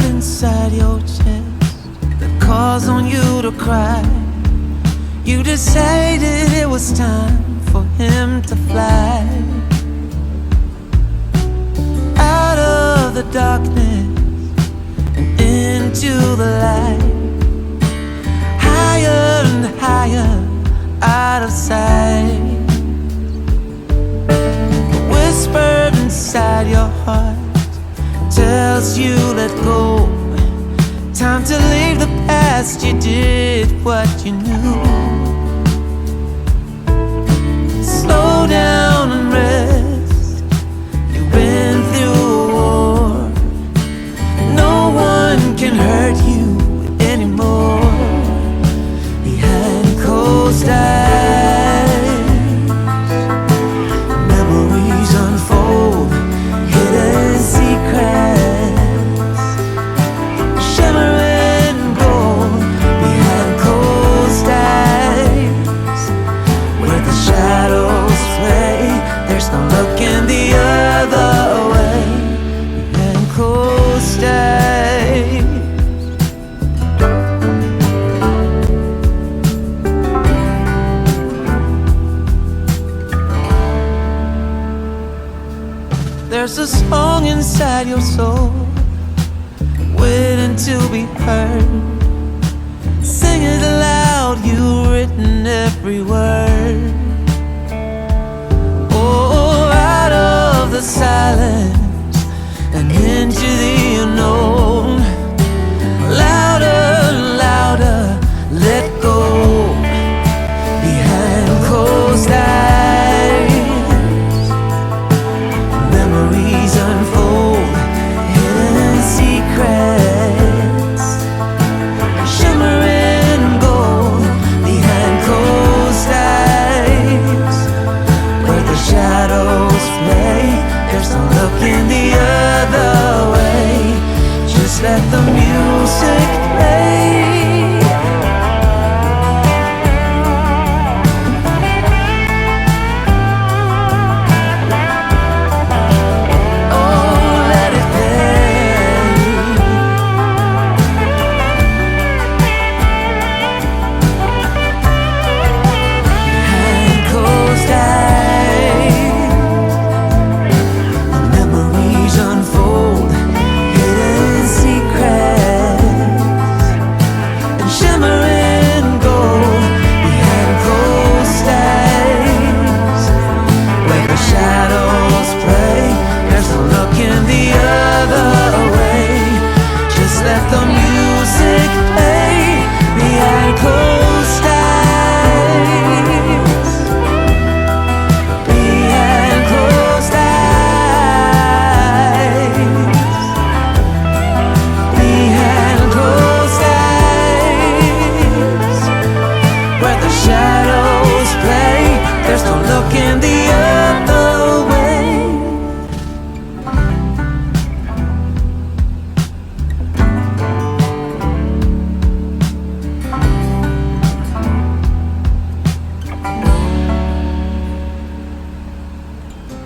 Blackbird inside your chest that calls on you to cry. You decided it was time for him to fly out of the darkness and into the light, higher and higher out of sight. The whisper inside your heart tells you let go. Time to leave the past, you did what you knew. Slow down and rest, you've been through a war. No one can hurt you anymore. Behind closed eyes, memories unfold, hidden secrets, shimmering gold. Behind closed eyes, where the shadows play, there's no looking the other way. Behind closed eyes. There's a song inside your soul waiting to be heard. Sing it aloud, you've written every word. Oh, out of the silence and into the unknown. Louder and louder, let go. Behind closed eyes, memories unfold, hidden secrets, shimmering gold. Behind closed eyes, where the shadows play, there's no looking the other way. Just let the music play.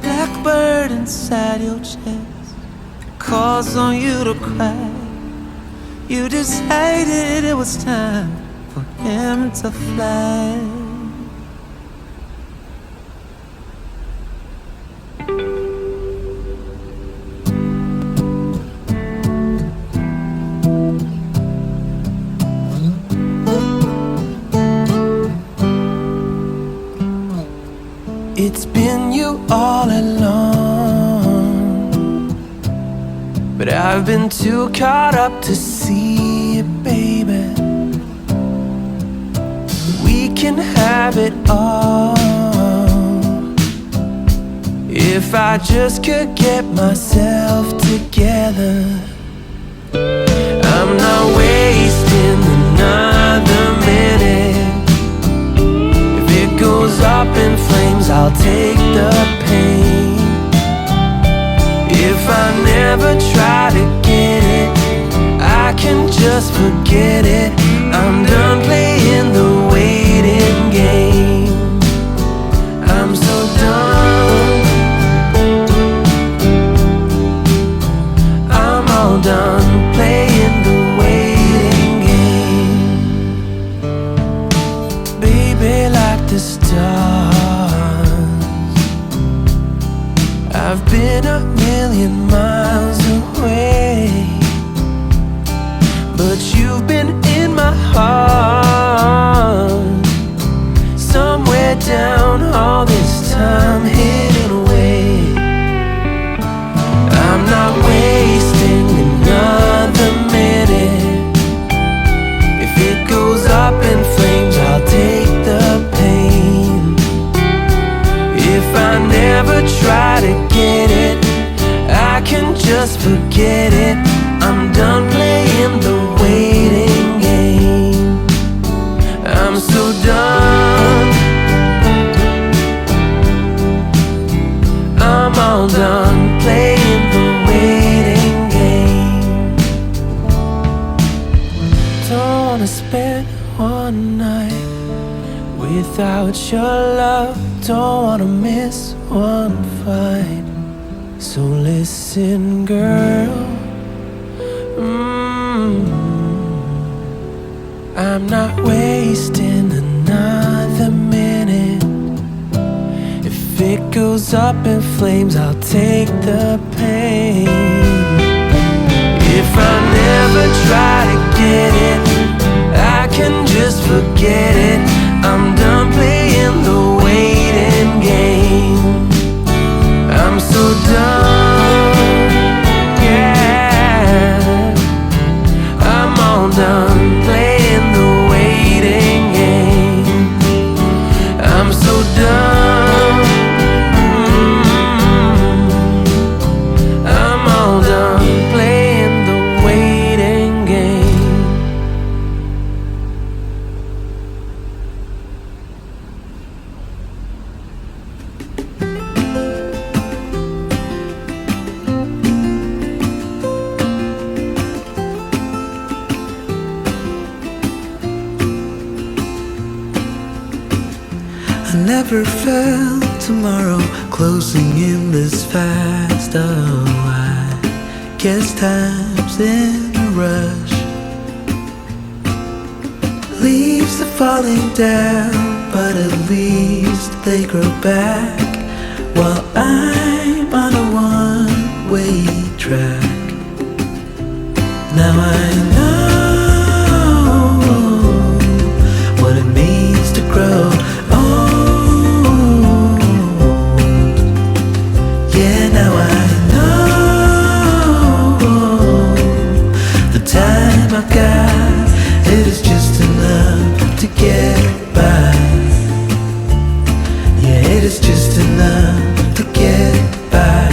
Blackbird inside your chest calls on you to cry. You decided it was time for him to fly. It's been you all along, but I've been too caught up to see it, baby. We can have it all if I just could get myself together. I'm not wasting another minute. If it goes up in flames, I'll take the pain. If I never try to get it, I can just forget it. I'm done playing the waiting game. I'm so done. I'm all done playing forget it. I'm done playing the waiting game. I'm so done. I'm all done playing the waiting game. Don't wanna spend one night without your love. Don't wanna miss one fight. So listen, girl, I'm not wasting another minute. If it goes up in flames, I'll take the pain. If I never try to get it, I can just forget it. I'm done playing the waiting game. I'm so done, yeah. I'm all done playing the waiting game. I'm so done. I'm all done playing the waiting game. I never felt tomorrow closing in this fast. Oh, I guess time's in a rush. Leaves are falling down, but at least they grow back, while I'm on a one-way track. Now I know what it means to grow. It is just enough to get by. Yeah, it is just enough to get by.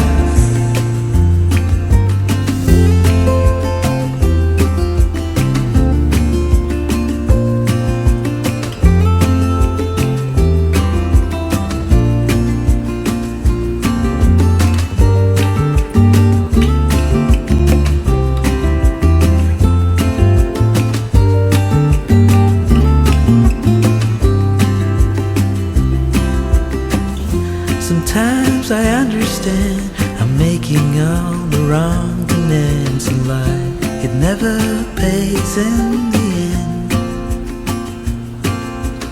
Sometimes I understand I'm making all the wrong demands in life. It never pays in the end,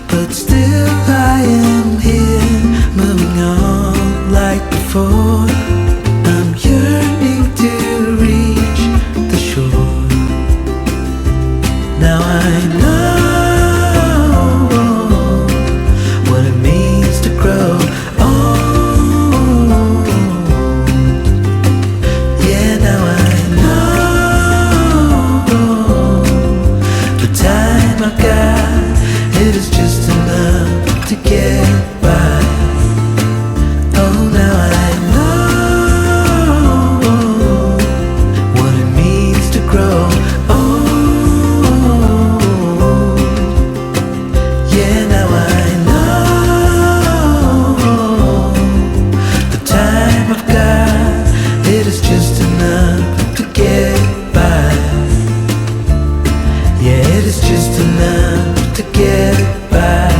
but still I am here, moving on like before. I'm yearning to reach the shore. Now I know what it means to grow. It is just enough to get by. Oh, now I know what it means to grow. Oh, yeah, now I know the time I've got. It is just enough to get by. Yeah, it is just enough to get by.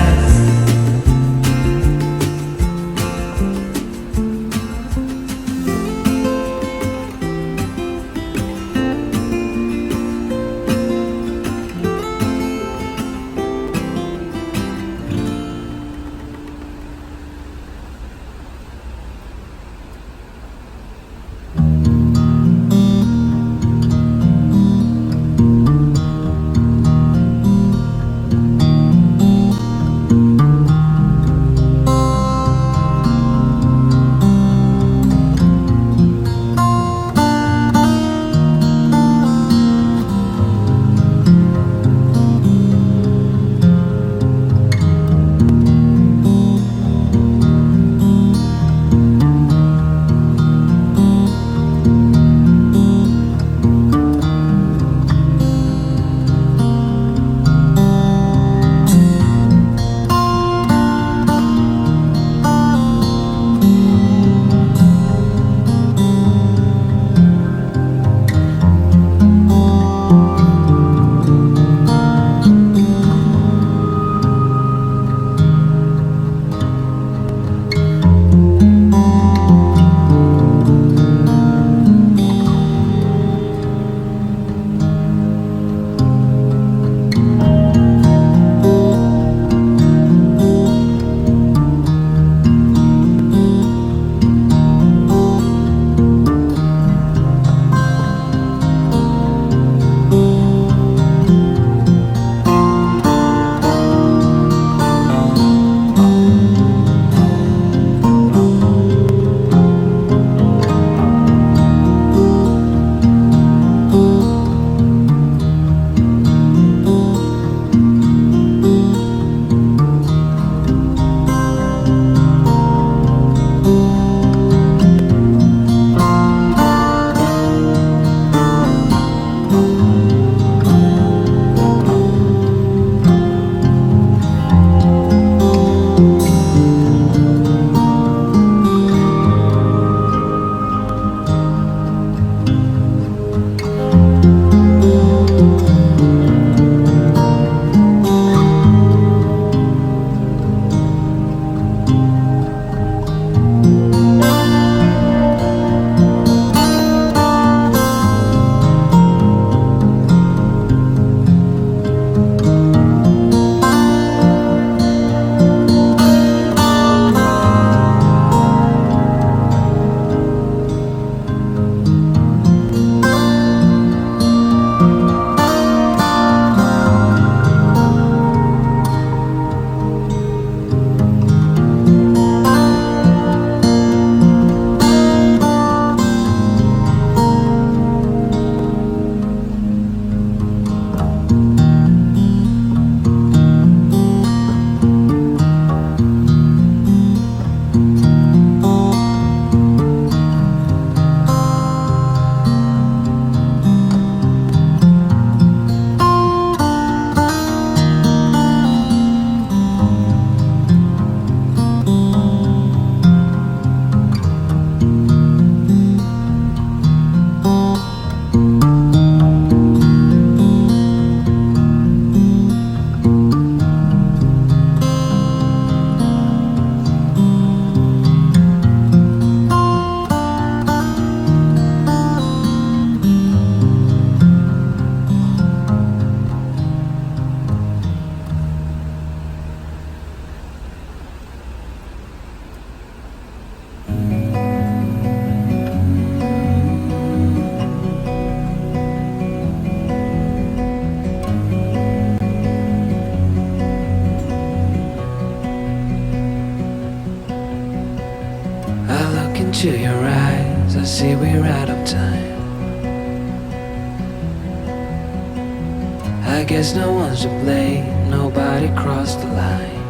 I guess no one's to blame, nobody crossed the line.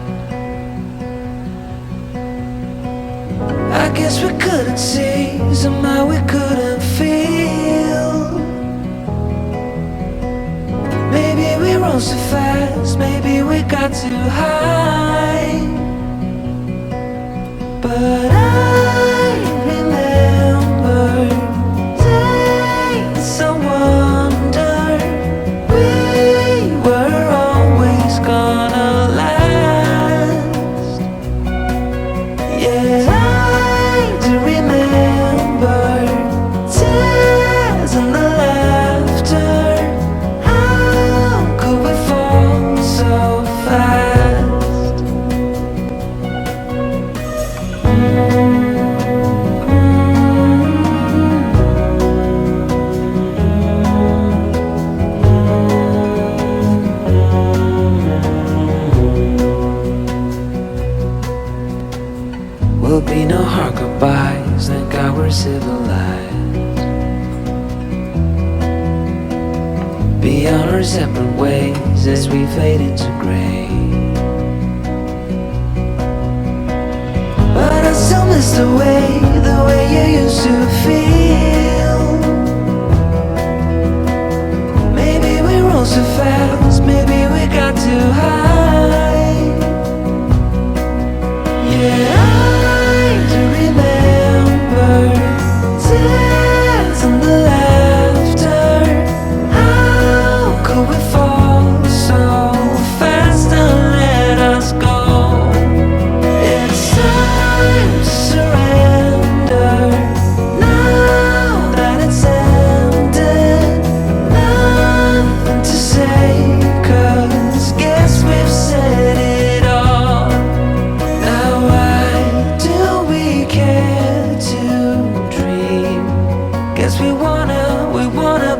I guess we couldn't see, somehow we couldn't feel. Maybe we rose too fast, maybe we got too high. But I remember days I wondered we were always gonna last. Yeah, I do remember tears and the laughter. How could we fall so fast? Will be no hard goodbyes, thank God we're civilized. Be on our separate ways as we fade into gray. But I still miss the way you used to feel. Maybe we rose too fast, maybe we got too high. Yeah, I do remember tears and the laughter. How could we fall so fast and let us go? It's time to surrender now that it's ended. Nothing to say, 'cause guess we've said it all. Now why do we care to dream? Guess we wanna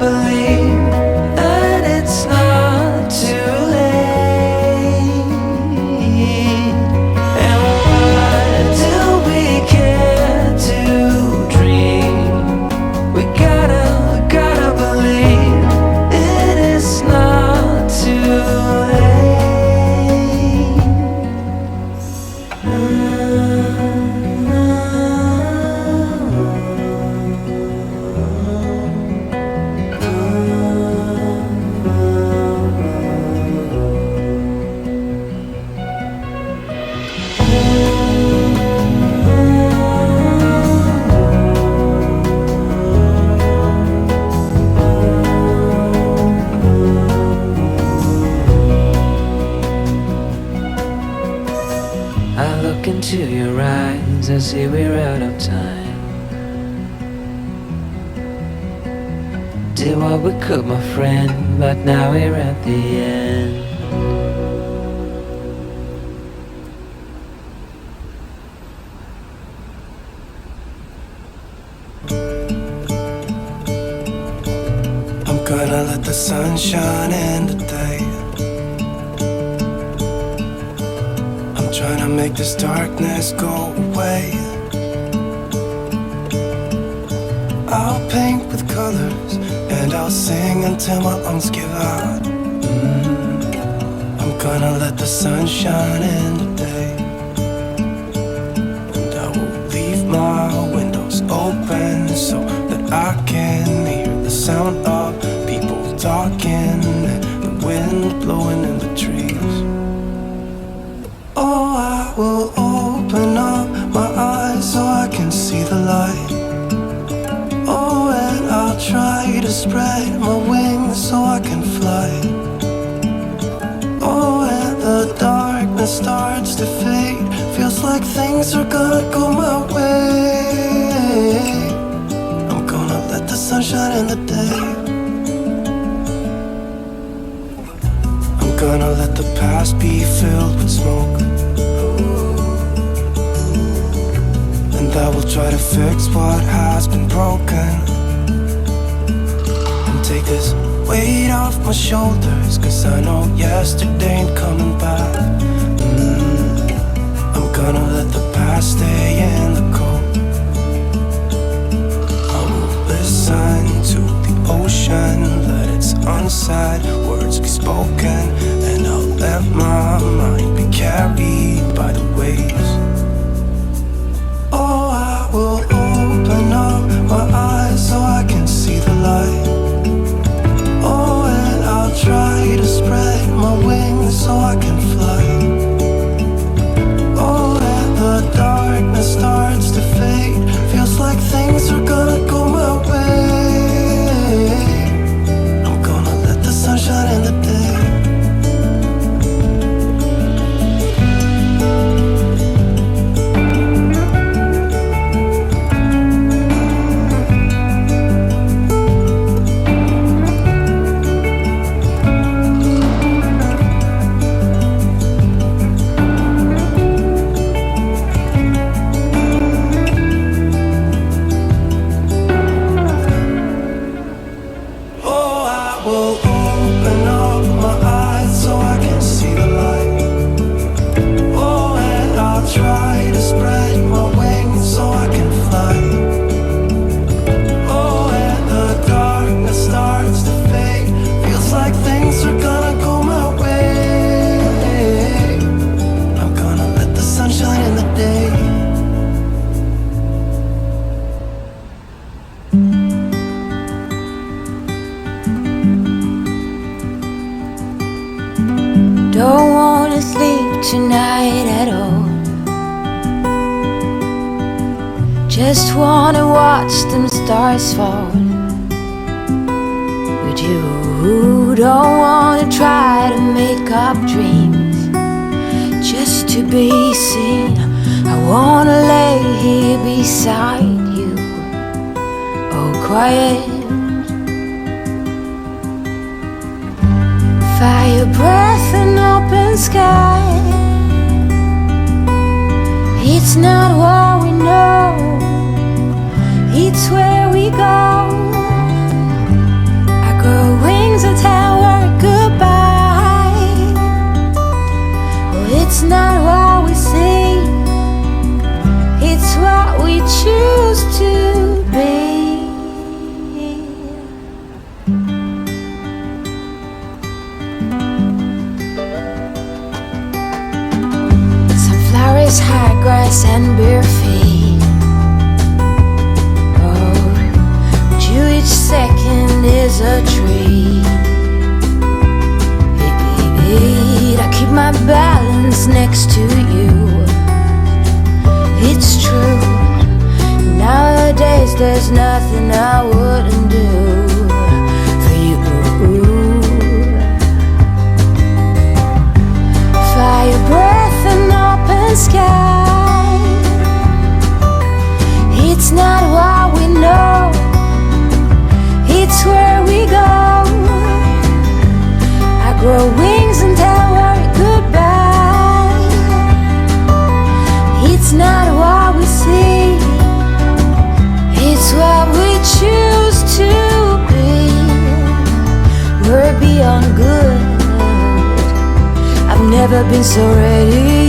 believe that it's not too late. And why do we care to dream? We gotta believe it is not too late. I look into your eyes, I see we're out of time. Did what we could, my friend, but now we're at the end. I'm gonna let the sun shine in today. I'm trying to make this darkness go away. I'll paint with colors and I'll sing until my lungs give out. I'm gonna let the sun shine in today. And I will leave my windows open so that I can hear the sound of people talking and the wind blowing in the trees. Oh, I will open up my eyes so I can see the light. Oh, and I'll try to spread my wings so I can fly. Oh, and the darkness starts to fade. Feels like things are gonna go my way. I'm gonna let the sun shine in the day. I'm gonna let the past be filled with smoke. And I will try to fix what has been broken. And take this weight off my shoulders, 'cause I know yesterday ain't coming back. I'm gonna let the past stay in the cold. I will listen to the ocean, let its unsaid words be spoken. will open up my eyes so I can see the light. Oh, and I'll try to spread my wings so I can fly. Oh, and the darkness starts to fade. Feels like things are gonna go my way. I'm gonna let the sun shine in the day. Don't wanna sleep tonight at all. Just wanna watch them stars fall. With you, don't wanna try to make up dreams just to be seen. I wanna lay here beside you, oh quiet. Fire breath and open sky. It's not what we know, it's where we go. I grow wings and tell her goodbye. Oh, it's not what we see, it's what we choose to be. High grass and bare feet. Oh, but you each second is a treat. I keep my balance next to you. It's true. Nowadays there's nothing I wouldn't do for you. Fire breath and open sky. It's not what we know, it's where we go. I grow wings and tell her goodbye. It's not what we see, it's what we choose to be. We're beyond good. I've never been so ready.